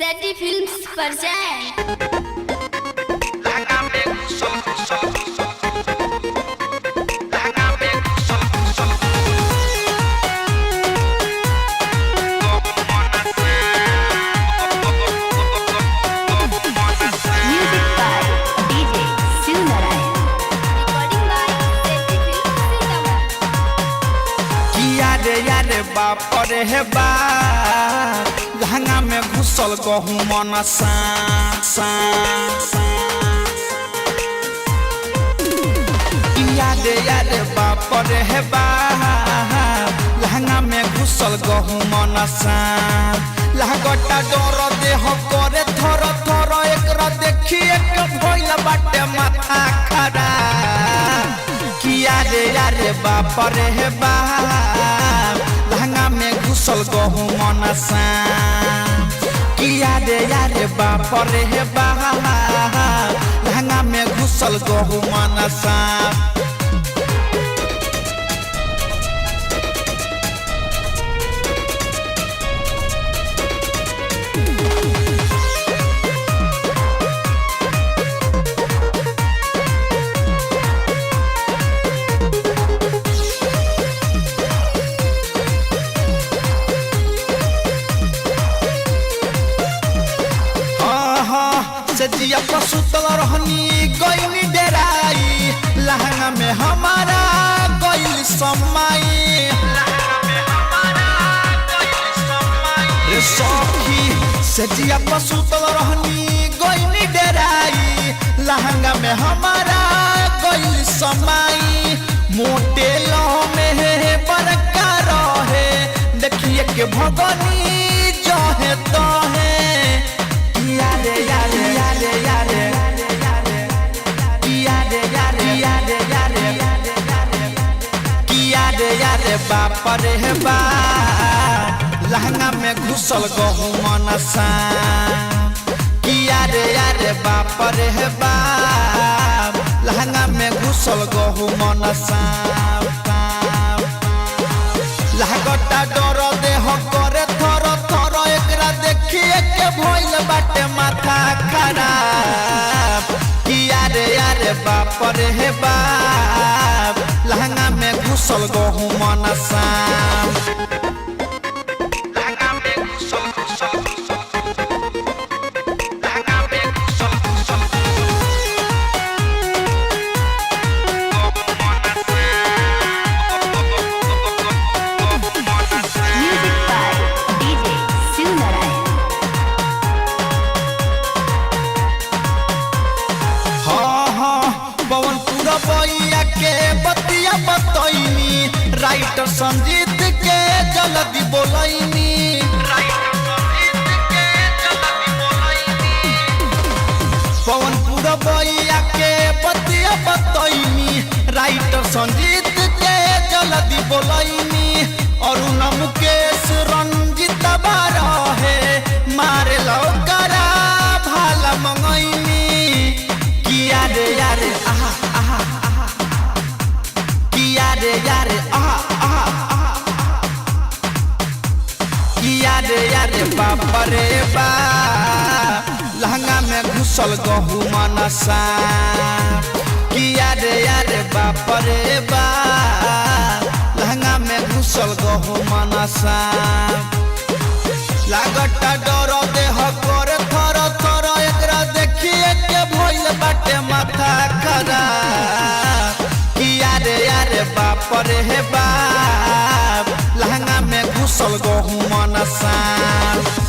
सैटी films पर जाएं। बाप रे हे बाप लहंगा में घुसल गहूँ मन सा याद बाप रे हे बाप लहंगा में घुसल गहूँ मन सा लहगटा डर देह करे थर थर एकरा देखिए के भइल बाटे माथा खराब किया रे बाप रे हे बाप लहंगा में घुसल गहूँ मन सा किया रे बाप रे हे बाप लहंगा में घुसल गहूँ मन सा सजिया पसुतल रहनी गइनी डेराई लहंगा में हमारा गइल समाई रे सखी सजिया पसुतल रहनी गइनी डेराई लहंगा में हमारा गइल समाई मोटे लह में बरका रहे देखिए के भगनी जहे तहे बाप रे बाप लहंगा में घुसल गहूँ मन सा किया रे बाप रे बाप लहंगा में घुसल गहूँ मन सा लहगटा डर देह करे थर थर एकरा देखिए के भइल बाटे माथा खराब किया रे बाप रे बाप लहंगा में घुसल गहूँ मन सा बइया के बतिया बतैनी राइटर संजीत के जल्दी बोलैनी पवनपुर बइया के बतिया बतैनी राइटर संजीत के जल्दी बोलैनी अरुण मुकेश रंजित बारहे मारे लौकरा भाला मंगैनी किया रे आहा यारे यारे बाप रे बाप लहंगा में घुसल गहूँ मन सा किया रे बाप रे बाप लहंगा में घुसल गहूँ मन सा लागटा डर देह करे थर थर एकरा देखिए के भइल बाटे माथा खराब किया रे बाप रे बाप लहंगा में घुसल गहूँ मन सा।